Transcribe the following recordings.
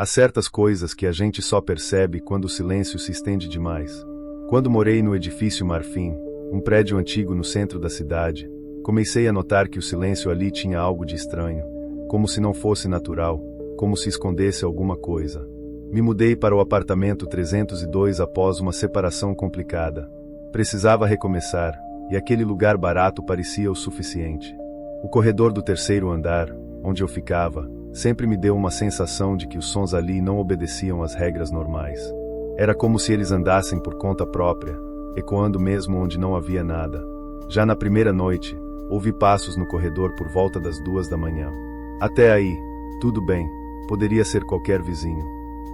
Há certas coisas que a gente só percebe quando o silêncio se estende demais. Quando morei no edifício Marfim, um prédio antigo no centro da cidade, comecei a notar que o silêncio ali tinha algo de estranho, como se não fosse natural, como se escondesse alguma coisa. Me mudei para o apartamento 302 após uma separação complicada. Precisava recomeçar, e aquele lugar barato parecia o suficiente. O corredor do terceiro andar, onde eu ficava, sempre me deu uma sensação de que os sons ali não obedeciam às regras normais. Era como se eles andassem por conta própria, ecoando mesmo onde não havia nada. Já na primeira noite, ouvi passos no corredor por volta das 2 da manhã. Até aí, tudo bem, poderia ser qualquer vizinho.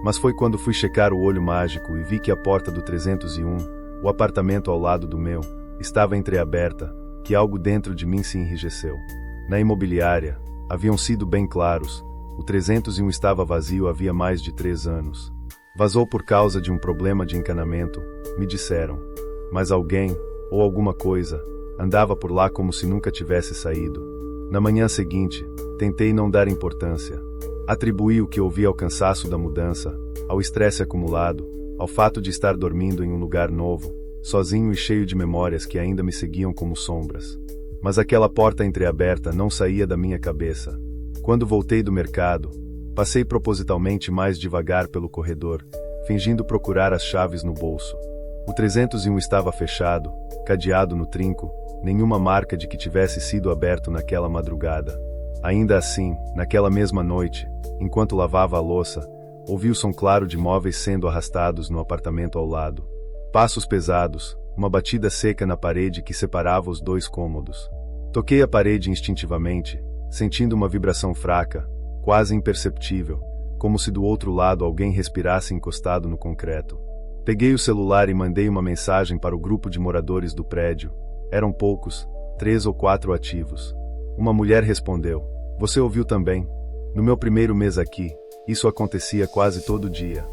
Mas foi quando fui checar o olho mágico e vi que a porta do 301, o apartamento ao lado do meu, estava entreaberta, que algo dentro de mim se enrijeceu. Na imobiliária, haviam sido bem claros, o 301 estava vazio havia mais de 3 anos. Vazou por causa de um problema de encanamento, me disseram. Mas alguém, ou alguma coisa, andava por lá como se nunca tivesse saído. Na manhã seguinte, tentei não dar importância. Atribuí o que ouvi ao cansaço da mudança, ao estresse acumulado, ao fato de estar dormindo em um lugar novo, sozinho e cheio de memórias que ainda me seguiam como sombras. Mas aquela porta entreaberta não saía da minha cabeça. Quando voltei do mercado, passei propositalmente mais devagar pelo corredor, fingindo procurar as chaves no bolso. O 301 estava fechado, cadeado no trinco, nenhuma marca de que tivesse sido aberto naquela madrugada. Ainda assim, naquela mesma noite, enquanto lavava a louça, ouvi o som claro de móveis sendo arrastados no apartamento ao lado. Passos pesados, uma batida seca na parede que separava os 2 cômodos. Toquei a parede instintivamente, sentindo uma vibração fraca, quase imperceptível, como se do outro lado alguém respirasse encostado no concreto. Peguei o celular e mandei uma mensagem para o grupo de moradores do prédio. Eram poucos, 3 ou 4 ativos. Uma mulher respondeu: "Você ouviu também? No meu primeiro mês aqui, isso acontecia quase todo dia."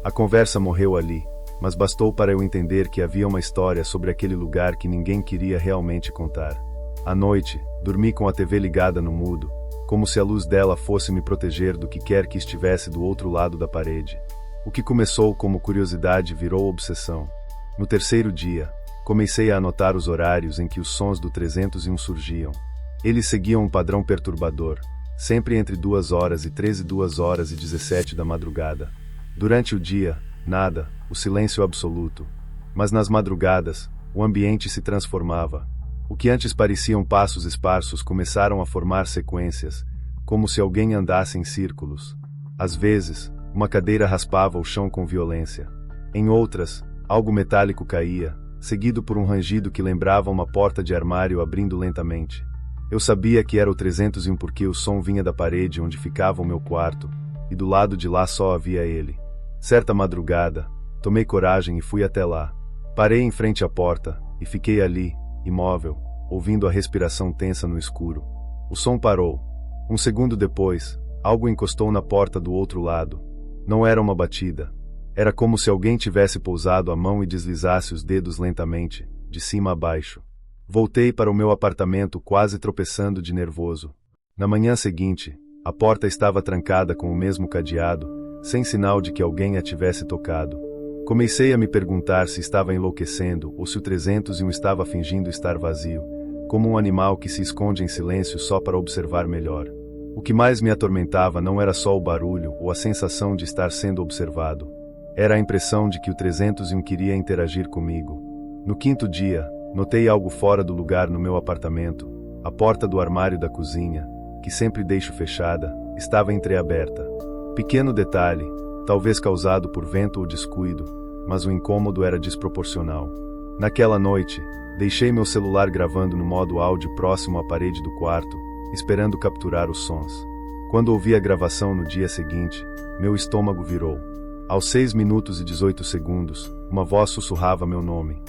A conversa morreu ali, mas bastou para eu entender que havia uma história sobre aquele lugar que ninguém queria realmente contar. À noite, dormi com a TV ligada no mudo, como se a luz dela fosse me proteger do que quer que estivesse do outro lado da parede. O que começou como curiosidade virou obsessão. No terceiro dia, comecei a anotar os horários em que os sons do 301 surgiam. Eles seguiam um padrão perturbador, sempre entre 2 horas e 13 e 2 horas e 17 da madrugada. Durante o dia, nada, o silêncio absoluto. Mas nas madrugadas, o ambiente se transformava. O que antes pareciam passos esparsos começaram a formar sequências, como se alguém andasse em círculos. Às vezes, uma cadeira raspava o chão com violência. Em outras, algo metálico caía, seguido por um rangido que lembrava uma porta de armário abrindo lentamente. Eu sabia que era o 301 porque o som vinha da parede onde ficava o meu quarto, e do lado de lá só havia ele. Certa madrugada, tomei coragem e fui até lá. Parei em frente à porta, e fiquei ali, imóvel, ouvindo a respiração tensa no escuro. O som parou. Um segundo depois, algo encostou na porta do outro lado. Não era uma batida. Era como se alguém tivesse pousado a mão e deslizasse os dedos lentamente, de cima a baixo. Voltei para o meu apartamento quase tropeçando de nervoso. Na manhã seguinte, a porta estava trancada com o mesmo cadeado, sem sinal de que alguém a tivesse tocado. Comecei a me perguntar se estava enlouquecendo ou se o 301 estava fingindo estar vazio, como um animal que se esconde em silêncio só para observar melhor. O que mais me atormentava não era só o barulho ou a sensação de estar sendo observado. Era a impressão de que o 301 queria interagir comigo. No 5º dia, notei algo fora do lugar no meu apartamento. A porta do armário da cozinha, que sempre deixo fechada, estava entreaberta. Pequeno detalhe, talvez causado por vento ou descuido, mas o incômodo era desproporcional. Naquela noite, deixei meu celular gravando no modo áudio próximo à parede do quarto, esperando capturar os sons. Quando ouvi a gravação no dia seguinte, meu estômago virou. Aos 6 minutos e 18 segundos, uma voz sussurrava meu nome.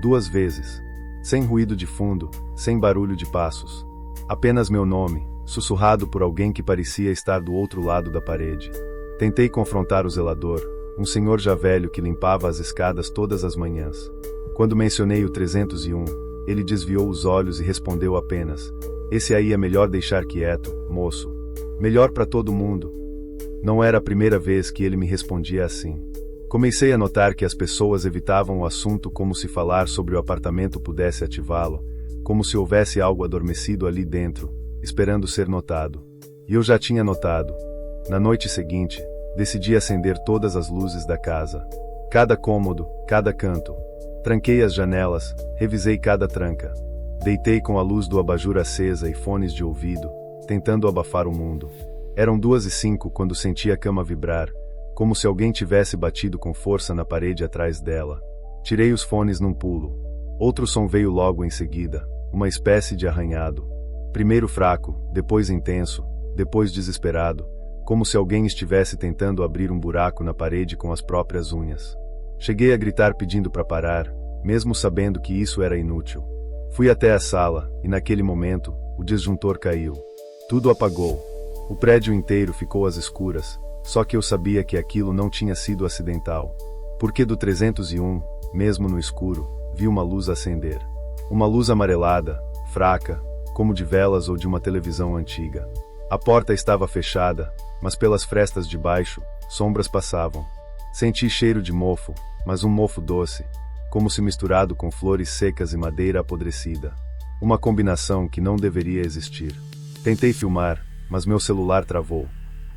2 vezes. Sem ruído de fundo, sem barulho de passos. Apenas meu nome, sussurrado por alguém que parecia estar do outro lado da parede. Tentei confrontar o zelador, um senhor já velho que limpava as escadas todas as manhãs. Quando mencionei o 301, ele desviou os olhos e respondeu apenas: "Esse aí é melhor deixar quieto, moço. Melhor para todo mundo." Não era a primeira vez que ele me respondia assim. Comecei a notar que as pessoas evitavam o assunto como se falar sobre o apartamento pudesse ativá-lo, como se houvesse algo adormecido ali dentro, esperando ser notado. E eu já tinha notado. Na noite seguinte, decidi acender todas as luzes da casa. Cada cômodo, cada canto. Tranquei as janelas, revisei cada tranca. Deitei com a luz do abajur acesa e fones de ouvido, tentando abafar o mundo. Eram 2:05 quando senti a cama vibrar, como se alguém tivesse batido com força na parede atrás dela. Tirei os fones num pulo. Outro som veio logo em seguida, uma espécie de arranhado. Primeiro fraco, depois intenso, depois desesperado, como se alguém estivesse tentando abrir um buraco na parede com as próprias unhas. Cheguei a gritar pedindo para parar, mesmo sabendo que isso era inútil. Fui até a sala, e naquele momento, o disjuntor caiu. Tudo apagou. O prédio inteiro ficou às escuras, só que eu sabia que aquilo não tinha sido acidental. Porque do 301, mesmo no escuro, vi uma luz acender. Uma luz amarelada, fraca, como de velas ou de uma televisão antiga. A porta estava fechada, mas pelas frestas de baixo, sombras passavam. Senti cheiro de mofo, mas um mofo doce, como se misturado com flores secas e madeira apodrecida. Uma combinação que não deveria existir. Tentei filmar, mas meu celular travou.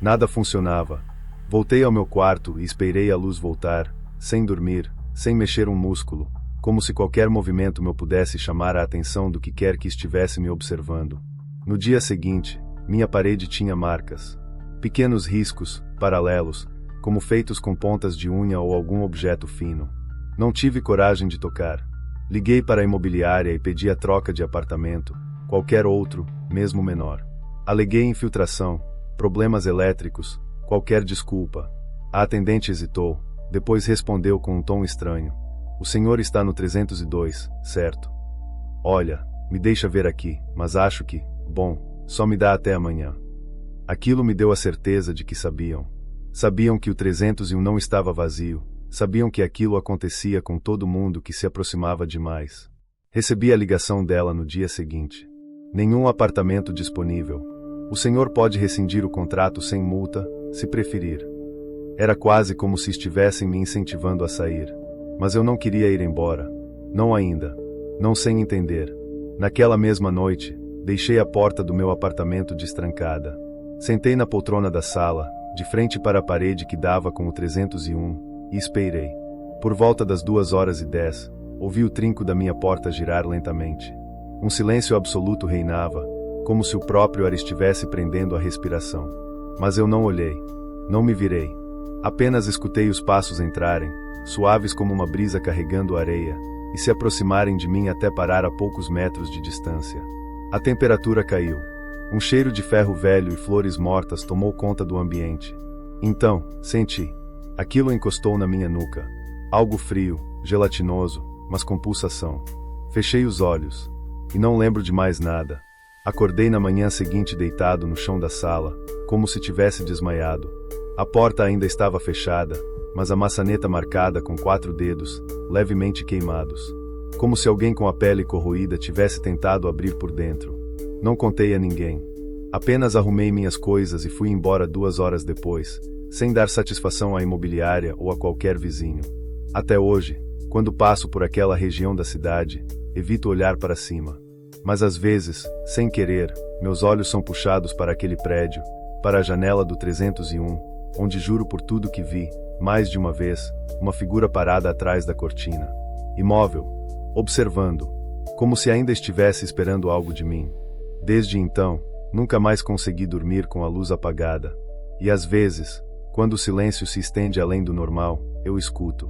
Nada funcionava. Voltei ao meu quarto e esperei a luz voltar, sem dormir, sem mexer um músculo, como se qualquer movimento meu pudesse chamar a atenção do que quer que estivesse me observando. No dia seguinte, minha parede tinha marcas. Pequenos riscos, paralelos, como feitos com pontas de unha ou algum objeto fino. Não tive coragem de tocar. Liguei para a imobiliária e pedi a troca de apartamento, qualquer outro, mesmo menor. Aleguei infiltração, problemas elétricos, qualquer desculpa. A atendente hesitou, depois respondeu com um tom estranho. O senhor está no 302, certo? Olha, me deixa ver aqui, mas acho que, bom, só me dá até amanhã. Aquilo me deu a certeza de que sabiam. Sabiam que o 301 não estava vazio, sabiam que aquilo acontecia com todo mundo que se aproximava demais. Recebi a ligação dela no dia seguinte. Nenhum apartamento disponível. O senhor pode rescindir o contrato sem multa, se preferir. Era quase como se estivessem me incentivando a sair. Mas eu não queria ir embora. Não ainda. Não sem entender. Naquela mesma noite, deixei a porta do meu apartamento destrancada. Sentei na poltrona da sala, de frente para a parede que dava com o 301, e esperei. Por volta das 2:10, ouvi o trinco da minha porta girar lentamente. Um silêncio absoluto reinava, como se o próprio ar estivesse prendendo a respiração. Mas eu não olhei. Não me virei. Apenas escutei os passos entrarem, suaves como uma brisa carregando areia, e se aproximarem de mim até parar a poucos metros de distância. A temperatura caiu. Um cheiro de ferro velho e flores mortas tomou conta do ambiente. Então, senti. Aquilo encostou na minha nuca. Algo frio, gelatinoso, mas com pulsação. Fechei os olhos. E não lembro de mais nada. Acordei na manhã seguinte deitado no chão da sala, como se tivesse desmaiado. A porta ainda estava fechada, mas a maçaneta marcada com 4 dedos, levemente queimados. Como se alguém com a pele corroída tivesse tentado abrir por dentro. Não contei a ninguém. Apenas arrumei minhas coisas e fui embora 2 horas depois, sem dar satisfação à imobiliária ou a qualquer vizinho. Até hoje, quando passo por aquela região da cidade, evito olhar para cima. Mas às vezes, sem querer, meus olhos são puxados para aquele prédio, para a janela do 301, onde juro por tudo que vi, mais de uma vez, uma figura parada atrás da cortina. Imóvel, observando, como se ainda estivesse esperando algo de mim. Desde então, nunca mais consegui dormir com a luz apagada. E às vezes, quando o silêncio se estende além do normal, eu escuto.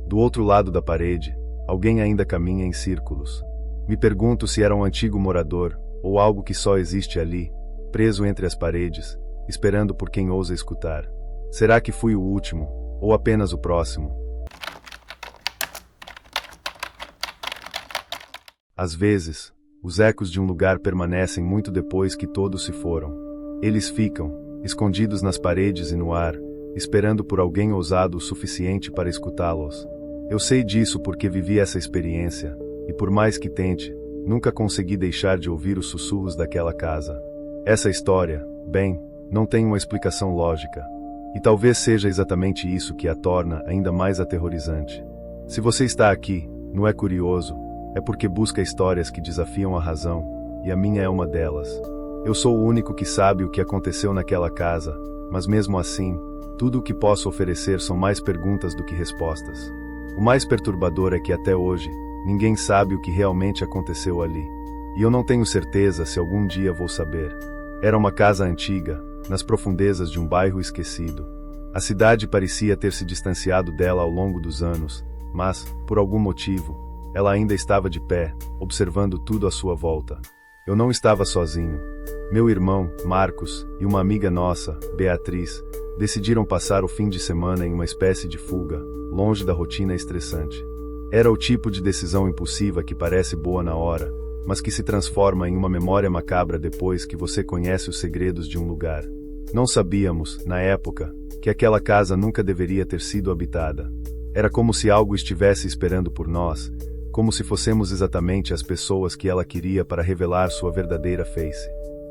Do outro lado da parede, alguém ainda caminha em círculos. Me pergunto se era um antigo morador, ou algo que só existe ali, preso entre as paredes, esperando por quem ousa escutar. Será que fui o último, ou apenas o próximo? Às vezes, os ecos de um lugar permanecem muito depois que todos se foram. Eles ficam, escondidos nas paredes e no ar, esperando por alguém ousado o suficiente para escutá-los. Eu sei disso porque vivi essa experiência, e por mais que tente, nunca consegui deixar de ouvir os sussurros daquela casa. Essa história, bem, não tem uma explicação lógica. E talvez seja exatamente isso que a torna ainda mais aterrorizante. Se você está aqui, não é curioso, é porque busca histórias que desafiam a razão, e a minha é uma delas. Eu sou o único que sabe o que aconteceu naquela casa, mas mesmo assim, tudo o que posso oferecer são mais perguntas do que respostas. O mais perturbador é que até hoje, ninguém sabe o que realmente aconteceu ali. E eu não tenho certeza se algum dia vou saber. Era uma casa antiga, nas profundezas de um bairro esquecido. A cidade parecia ter se distanciado dela ao longo dos anos, mas, por algum motivo, ela ainda estava de pé, observando tudo à sua volta. Eu não estava sozinho. Meu irmão, Marcos, e uma amiga nossa, Beatriz, decidiram passar o fim de semana em uma espécie de fuga, longe da rotina estressante. Era o tipo de decisão impulsiva que parece boa na hora, mas que se transforma em uma memória macabra depois que você conhece os segredos de um lugar. Não sabíamos, na época, que aquela casa nunca deveria ter sido habitada. Era como se algo estivesse esperando por nós, como se fossemos exatamente as pessoas que ela queria para revelar sua verdadeira face.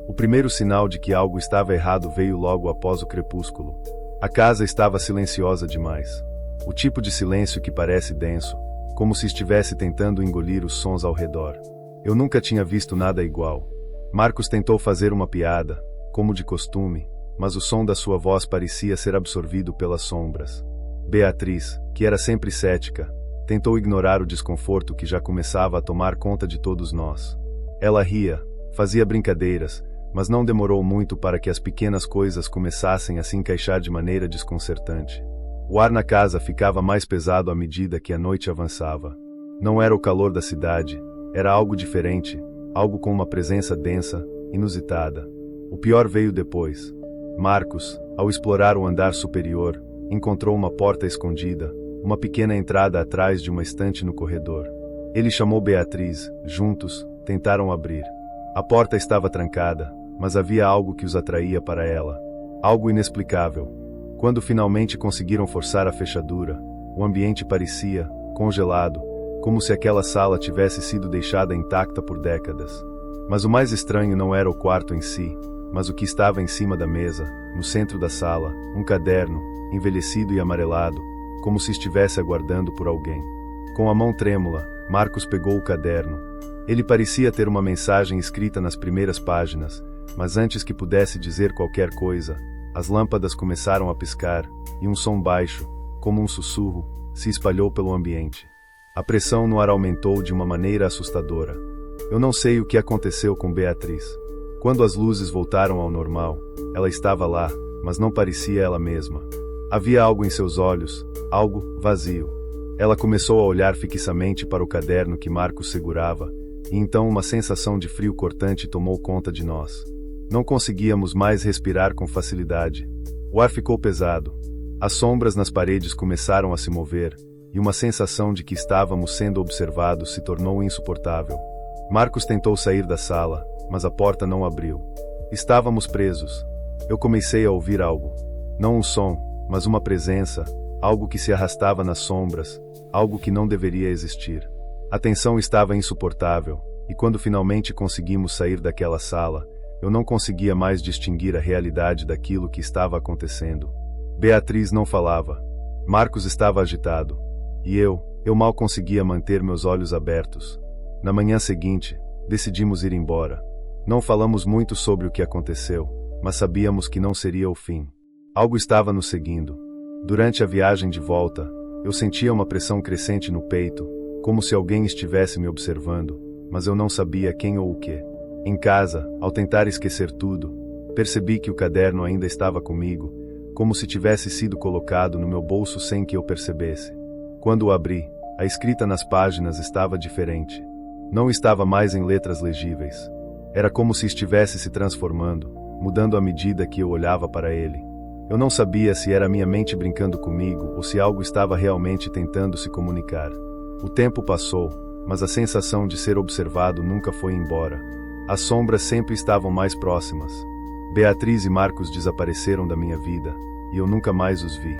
O primeiro sinal de que algo estava errado veio logo após o crepúsculo. A casa estava silenciosa demais. O tipo de silêncio que parece denso, como se estivesse tentando engolir os sons ao redor. Eu nunca tinha visto nada igual. Marcos tentou fazer uma piada, como de costume, mas o som da sua voz parecia ser absorvido pelas sombras. Beatriz, que era sempre cética, tentou ignorar o desconforto que já começava a tomar conta de todos nós. Ela ria, fazia brincadeiras, mas não demorou muito para que as pequenas coisas começassem a se encaixar de maneira desconcertante. O ar na casa ficava mais pesado à medida que a noite avançava. Não era o calor da cidade, era algo diferente, algo com uma presença densa, inusitada. O pior veio depois. Marcos, ao explorar o andar superior, encontrou uma porta escondida, uma pequena entrada atrás de uma estante no corredor. Ele chamou Beatriz, juntos, tentaram abrir. A porta estava trancada, mas havia algo que os atraía para ela. Algo inexplicável. Quando finalmente conseguiram forçar a fechadura, o ambiente parecia, congelado, como se aquela sala tivesse sido deixada intacta por décadas. Mas o mais estranho não era o quarto em si, mas o que estava em cima da mesa, no centro da sala, um caderno, envelhecido e amarelado, como se estivesse aguardando por alguém. Com a mão trêmula, Marcos pegou o caderno. Ele parecia ter uma mensagem escrita nas primeiras páginas, mas antes que pudesse dizer qualquer coisa, as lâmpadas começaram a piscar, e um som baixo, como um sussurro, se espalhou pelo ambiente. A pressão no ar aumentou de uma maneira assustadora. Eu não sei o que aconteceu com Beatriz. Quando as luzes voltaram ao normal, ela estava lá, mas não parecia ela mesma. Havia algo em seus olhos, algo vazio. Ela começou a olhar fixamente para o caderno que Marcos segurava, e então uma sensação de frio cortante tomou conta de nós. Não conseguíamos mais respirar com facilidade. O ar ficou pesado. As sombras nas paredes começaram a se mover, e uma sensação de que estávamos sendo observados se tornou insuportável. Marcos tentou sair da sala, mas a porta não abriu. Estávamos presos. Eu comecei a ouvir algo. Não um som, mas uma presença, algo que se arrastava nas sombras, algo que não deveria existir. A tensão estava insuportável, e quando finalmente conseguimos sair daquela sala, eu não conseguia mais distinguir a realidade daquilo que estava acontecendo. Beatriz não falava. Marcos estava agitado. E eu mal conseguia manter meus olhos abertos. Na manhã seguinte, decidimos ir embora. Não falamos muito sobre o que aconteceu, mas sabíamos que não seria o fim. Algo estava nos seguindo. Durante a viagem de volta, eu sentia uma pressão crescente no peito, como se alguém estivesse me observando, mas eu não sabia quem ou o que. Em casa, ao tentar esquecer tudo, percebi que o caderno ainda estava comigo, como se tivesse sido colocado no meu bolso sem que eu percebesse. Quando o abri, a escrita nas páginas estava diferente. Não estava mais em letras legíveis. Era como se estivesse se transformando, mudando à medida que eu olhava para ele. Eu não sabia se era minha mente brincando comigo ou se algo estava realmente tentando se comunicar. O tempo passou, mas a sensação de ser observado nunca foi embora. As sombras sempre estavam mais próximas. Beatriz e Marcos desapareceram da minha vida, e eu nunca mais os vi.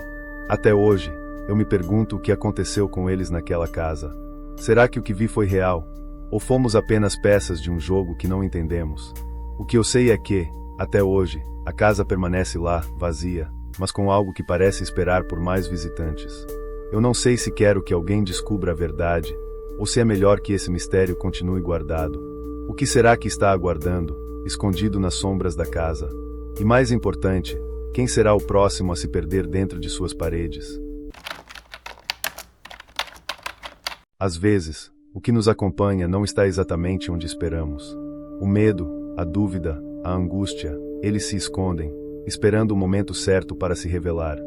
Até hoje, eu me pergunto o que aconteceu com eles naquela casa. Será que o que vi foi real? Ou fomos apenas peças de um jogo que não entendemos? O que eu sei é que, até hoje, a casa permanece lá, vazia, mas com algo que parece esperar por mais visitantes. Eu não sei se quero que alguém descubra a verdade, ou se é melhor que esse mistério continue guardado. O que será que está aguardando, escondido nas sombras da casa? E mais importante, quem será o próximo a se perder dentro de suas paredes? Às vezes, o que nos acompanha não está exatamente onde esperamos. O medo, a dúvida, a angústia, eles se escondem, esperando o momento certo para se revelar.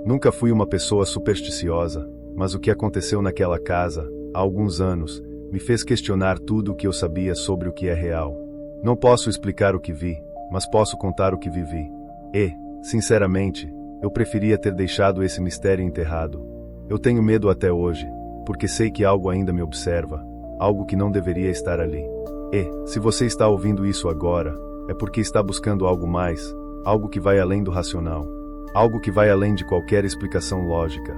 Nunca fui uma pessoa supersticiosa, mas o que aconteceu naquela casa, há alguns anos, me fez questionar tudo o que eu sabia sobre o que é real. Não posso explicar o que vi, mas posso contar o que vivi. E, sinceramente, eu preferia ter deixado esse mistério enterrado. Eu tenho medo até hoje, porque sei que algo ainda me observa, algo que não deveria estar ali. E, se você está ouvindo isso agora, é porque está buscando algo mais, algo que vai além do racional, algo que vai além de qualquer explicação lógica.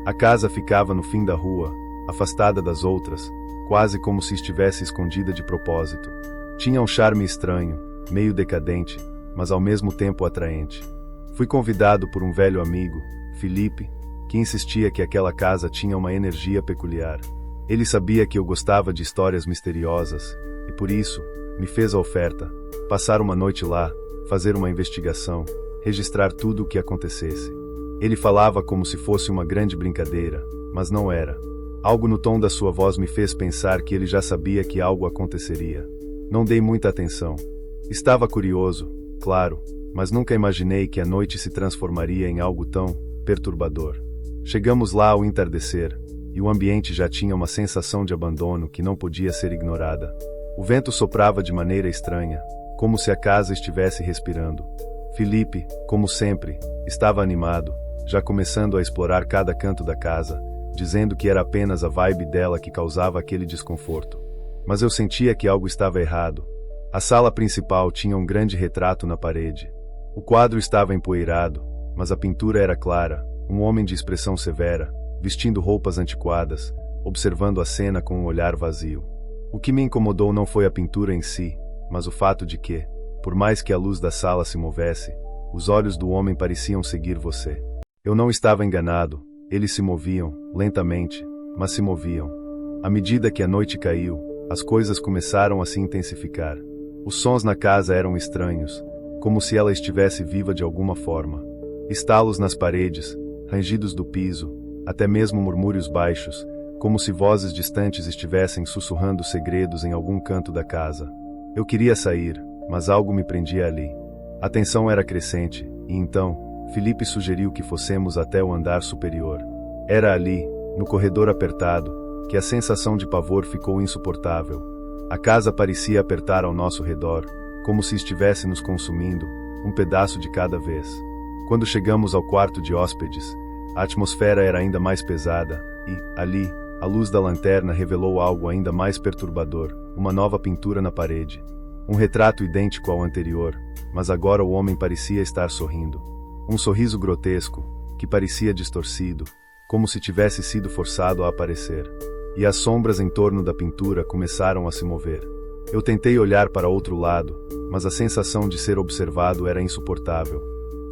A casa ficava no fim da rua, afastada das outras, quase como se estivesse escondida de propósito. Tinha um charme estranho, meio decadente, mas ao mesmo tempo atraente. Fui convidado por um velho amigo, Felipe, que insistia que aquela casa tinha uma energia peculiar. Ele sabia que eu gostava de histórias misteriosas, e por isso, me fez a oferta: passar uma noite lá, fazer uma investigação, registrar tudo o que acontecesse. Ele falava como se fosse uma grande brincadeira, mas não era. Algo no tom da sua voz me fez pensar que ele já sabia que algo aconteceria. Não dei muita atenção. Estava curioso, claro, mas nunca imaginei que a noite se transformaria em algo tão perturbador. Chegamos lá ao entardecer, e o ambiente já tinha uma sensação de abandono que não podia ser ignorada. O vento soprava de maneira estranha, como se a casa estivesse respirando. Felipe, como sempre, estava animado, já começando a explorar cada canto da casa, dizendo que era apenas a vibe dela que causava aquele desconforto. Mas eu sentia que algo estava errado. A sala principal tinha um grande retrato na parede. O quadro estava empoeirado, mas a pintura era clara, um homem de expressão severa, vestindo roupas antiquadas, observando a cena com um olhar vazio. O que me incomodou não foi a pintura em si, mas o fato de que, por mais que a luz da sala se movesse, os olhos do homem pareciam seguir você. Eu não estava enganado, eles se moviam, lentamente, mas se moviam. À medida que a noite caiu, as coisas começaram a se intensificar. Os sons na casa eram estranhos, como se ela estivesse viva de alguma forma. Estalos nas paredes, rangidos do piso, até mesmo murmúrios baixos, como se vozes distantes estivessem sussurrando segredos em algum canto da casa. Eu queria sair, mas algo me prendia ali. A tensão era crescente, e então, Felipe sugeriu que fossemos até o andar superior. Era ali, no corredor apertado, que a sensação de pavor ficou insuportável. A casa parecia apertar ao nosso redor, como se estivesse nos consumindo, um pedaço de cada vez. Quando chegamos ao quarto de hóspedes, a atmosfera era ainda mais pesada, e, ali, a luz da lanterna revelou algo ainda mais perturbador, uma nova pintura na parede. Um retrato idêntico ao anterior, mas agora o homem parecia estar sorrindo. Um sorriso grotesco, que parecia distorcido, como se tivesse sido forçado a aparecer. E as sombras em torno da pintura começaram a se mover. Eu tentei olhar para outro lado, mas a sensação de ser observado era insuportável.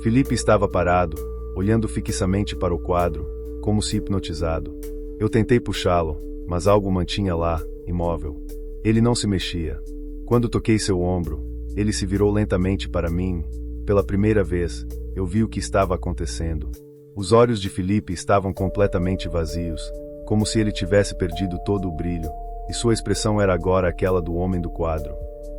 Felipe estava parado, olhando fixamente para o quadro, como se hipnotizado. Eu tentei puxá-lo, mas algo o mantinha lá, imóvel. Ele não se mexia. Quando toquei seu ombro, ele se virou lentamente para mim. Pela primeira vez, eu vi o que estava acontecendo. Os olhos de Felipe estavam completamente vazios, como se ele tivesse perdido todo o brilho, e sua expressão era agora aquela do homem do quadro.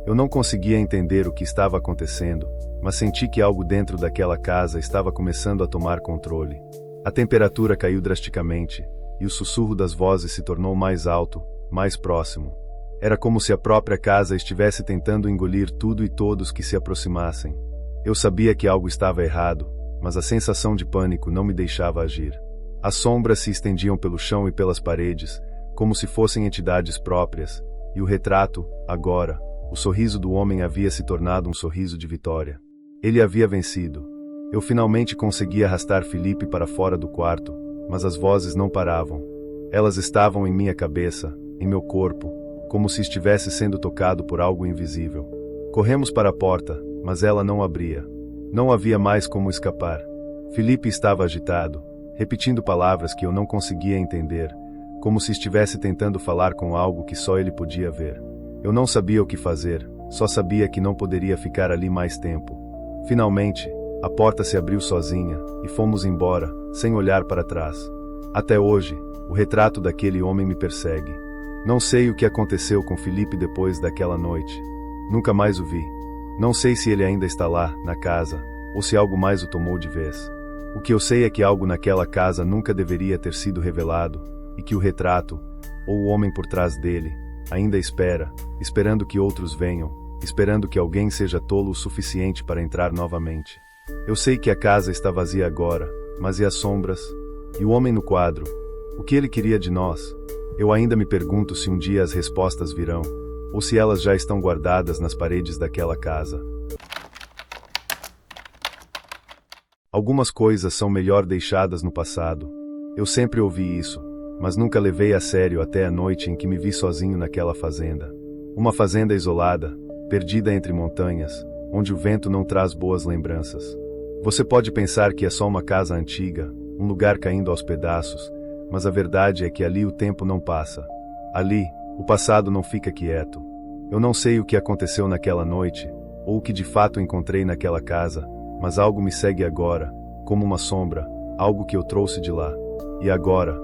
Eu não conseguia entender o que estava acontecendo, mas senti que algo dentro daquela casa estava começando a tomar controle. A temperatura caiu drasticamente, e o sussurro das vozes se tornou mais alto, mais próximo. Era como se a própria casa estivesse tentando engolir tudo e todos que se aproximassem. Eu sabia que algo estava errado, mas a sensação de pânico não me deixava agir. As sombras se estendiam pelo chão e pelas paredes, como se fossem entidades próprias, e o retrato, agora, o sorriso do homem havia se tornado um sorriso de vitória. Ele havia vencido. Eu finalmente consegui arrastar Felipe para fora do quarto, mas as vozes não paravam. Elas estavam em minha cabeça, em meu corpo, como se estivesse sendo tocado por algo invisível. Corremos para a porta, mas ela não abria. Não havia mais como escapar. Felipe estava agitado, repetindo palavras que eu não conseguia entender, como se estivesse tentando falar com algo que só ele podia ver. Eu não sabia o que fazer, só sabia que não poderia ficar ali mais tempo. Finalmente, a porta se abriu sozinha, e fomos embora, sem olhar para trás. Até hoje, o retrato daquele homem me persegue. Não sei o que aconteceu com Felipe depois daquela noite. Nunca mais o vi. Não sei se ele ainda está lá, na casa, ou se algo mais o tomou de vez. O que eu sei é que algo naquela casa nunca deveria ter sido revelado, e que o retrato, ou o homem por trás dele, ainda espera, esperando que outros venham, esperando que alguém seja tolo o suficiente para entrar novamente. Eu sei que a casa está vazia agora, mas e as sombras? E o homem no quadro? O que ele queria de nós? Eu ainda me pergunto se um dia as respostas virão, ou se elas já estão guardadas nas paredes daquela casa. Algumas coisas são melhor deixadas no passado. Eu sempre ouvi isso, mas nunca levei a sério até a noite em que me vi sozinho naquela fazenda. Uma fazenda isolada, perdida entre montanhas, onde o vento não traz boas lembranças. Você pode pensar que é só uma casa antiga, um lugar caindo aos pedaços, mas a verdade é que ali o tempo não passa. Ali, o passado não fica quieto. Eu não sei o que aconteceu naquela noite, ou o que de fato encontrei naquela casa, mas algo me segue agora, como uma sombra, algo que eu trouxe de lá. E agora,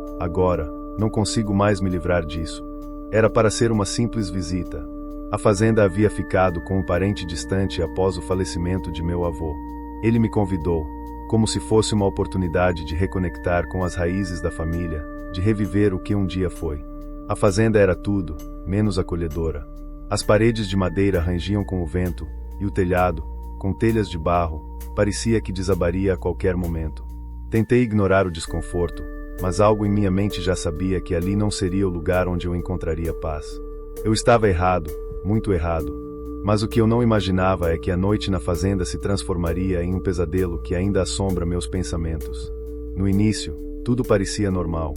não consigo mais me livrar disso. Era para ser uma simples visita. A fazenda havia ficado com um parente distante após o falecimento de meu avô. Ele me convidou, como se fosse uma oportunidade de reconectar com as raízes da família, de reviver o que um dia foi. A fazenda era tudo, menos acolhedora. As paredes de madeira rangiam com o vento, e o telhado, com telhas de barro, parecia que desabaria a qualquer momento. Tentei ignorar o desconforto, mas algo em minha mente já sabia que ali não seria o lugar onde eu encontraria paz. Eu estava errado, muito errado. Mas o que eu não imaginava é que a noite na fazenda se transformaria em um pesadelo que ainda assombra meus pensamentos. No início, tudo parecia normal.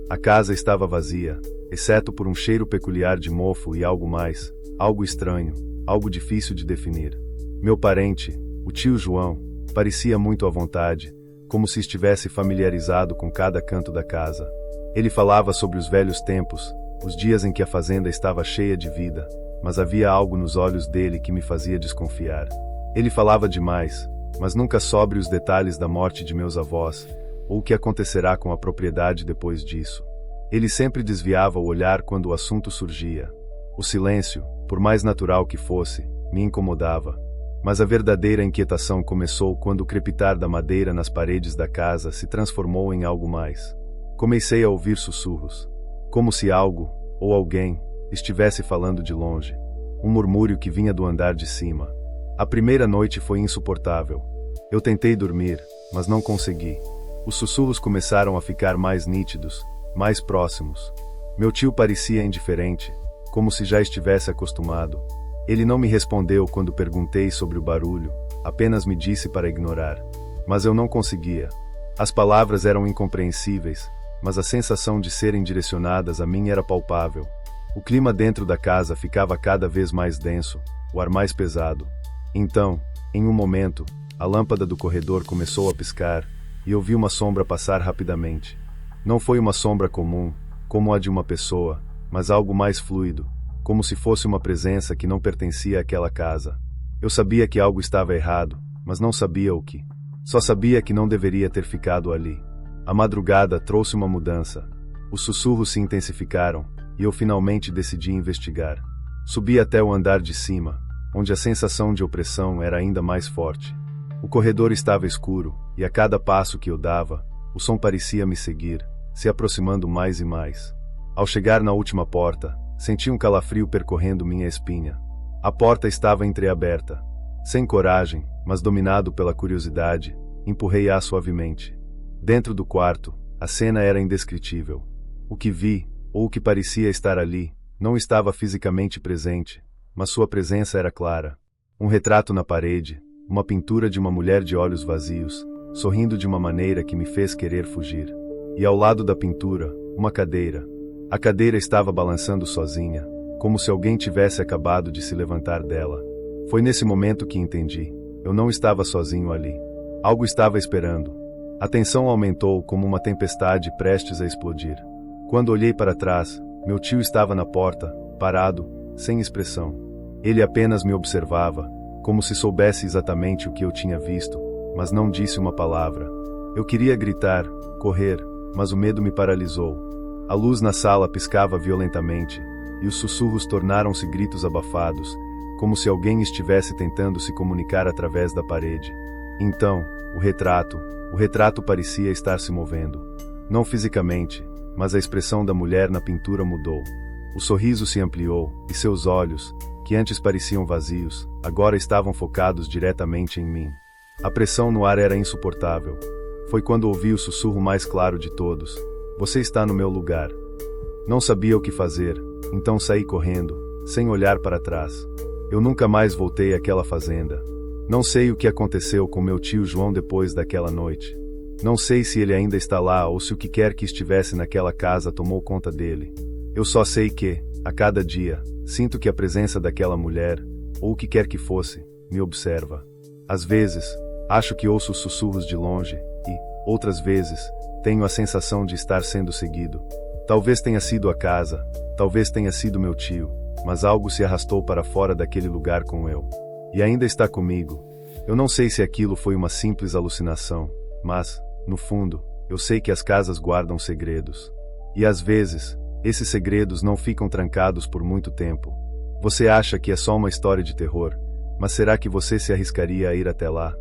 A casa estava vazia, exceto por um cheiro peculiar de mofo e algo mais, algo estranho, algo difícil de definir. Meu parente, o tio João, parecia muito à vontade, como se estivesse familiarizado com cada canto da casa. Ele falava sobre os velhos tempos, os dias em que a fazenda estava cheia de vida, mas havia algo nos olhos dele que me fazia desconfiar. Ele falava demais, mas nunca sobre os detalhes da morte de meus avós, ou o que acontecerá com a propriedade depois disso. Ele sempre desviava o olhar quando o assunto surgia. O silêncio, por mais natural que fosse, me incomodava. Mas a verdadeira inquietação começou quando o crepitar da madeira nas paredes da casa se transformou em algo mais. Comecei a ouvir sussurros, como se algo, ou alguém, estivesse falando de longe. Um murmúrio que vinha do andar de cima. A primeira noite foi insuportável. Eu tentei dormir, mas não consegui. Os sussurros começaram a ficar mais nítidos, mais próximos. Meu tio parecia indiferente, como se já estivesse acostumado. Ele não me respondeu quando perguntei sobre o barulho, apenas me disse para ignorar. Mas eu não conseguia. As palavras eram incompreensíveis, mas a sensação de serem direcionadas a mim era palpável. O clima dentro da casa ficava cada vez mais denso, o ar mais pesado. Então, em um momento, a lâmpada do corredor começou a piscar, e eu vi uma sombra passar rapidamente. Não foi uma sombra comum, como a de uma pessoa, mas algo mais fluido, como se fosse uma presença que não pertencia àquela casa. Eu sabia que algo estava errado, mas não sabia o que. Só sabia que não deveria ter ficado ali. A madrugada trouxe uma mudança. Os sussurros se intensificaram, e eu finalmente decidi investigar. Subi até o andar de cima, onde a sensação de opressão era ainda mais forte. O corredor estava escuro, e a cada passo que eu dava, o som parecia me seguir, se aproximando mais e mais. Ao chegar na última porta, senti um calafrio percorrendo minha espinha. A porta estava entreaberta. Sem coragem, mas dominado pela curiosidade, empurrei-a suavemente. Dentro do quarto, a cena era indescritível. O que vi, ou o que parecia estar ali, não estava fisicamente presente, mas sua presença era clara. Um retrato na parede, uma pintura de uma mulher de olhos vazios, sorrindo de uma maneira que me fez querer fugir. E ao lado da pintura, uma cadeira. A cadeira estava balançando sozinha, como se alguém tivesse acabado de se levantar dela. Foi nesse momento que entendi. Eu não estava sozinho ali. Algo estava esperando. A tensão aumentou como uma tempestade prestes a explodir. Quando olhei para trás, meu tio estava na porta, parado, sem expressão. Ele apenas me observava, como se soubesse exatamente o que eu tinha visto, mas não disse uma palavra. Eu queria gritar, correr, mas o medo me paralisou. A luz na sala piscava violentamente, e os sussurros tornaram-se gritos abafados, como se alguém estivesse tentando se comunicar através da parede. Então, o retrato parecia estar se movendo. Não fisicamente, mas a expressão da mulher na pintura mudou. O sorriso se ampliou, e seus olhos, que antes pareciam vazios, agora estavam focados diretamente em mim. A pressão no ar era insuportável. Foi quando ouvi o sussurro mais claro de todos: "Você está no meu lugar." Não sabia o que fazer, então saí correndo, sem olhar para trás. Eu nunca mais voltei àquela fazenda. Não sei o que aconteceu com meu tio João depois daquela noite. Não sei se ele ainda está lá ou se o que quer que estivesse naquela casa tomou conta dele. Eu só sei que, a cada dia, sinto que a presença daquela mulher, ou o que quer que fosse, me observa. Às vezes, acho que ouço os sussurros de longe, e, outras vezes, tenho a sensação de estar sendo seguido. Talvez tenha sido a casa, talvez tenha sido meu tio, mas algo se arrastou para fora daquele lugar com eu. E ainda está comigo. Eu não sei se aquilo foi uma simples alucinação, mas, no fundo, eu sei que as casas guardam segredos. E às vezes, esses segredos não ficam trancados por muito tempo. Você acha que é só uma história de terror, mas será que você se arriscaria a ir até lá?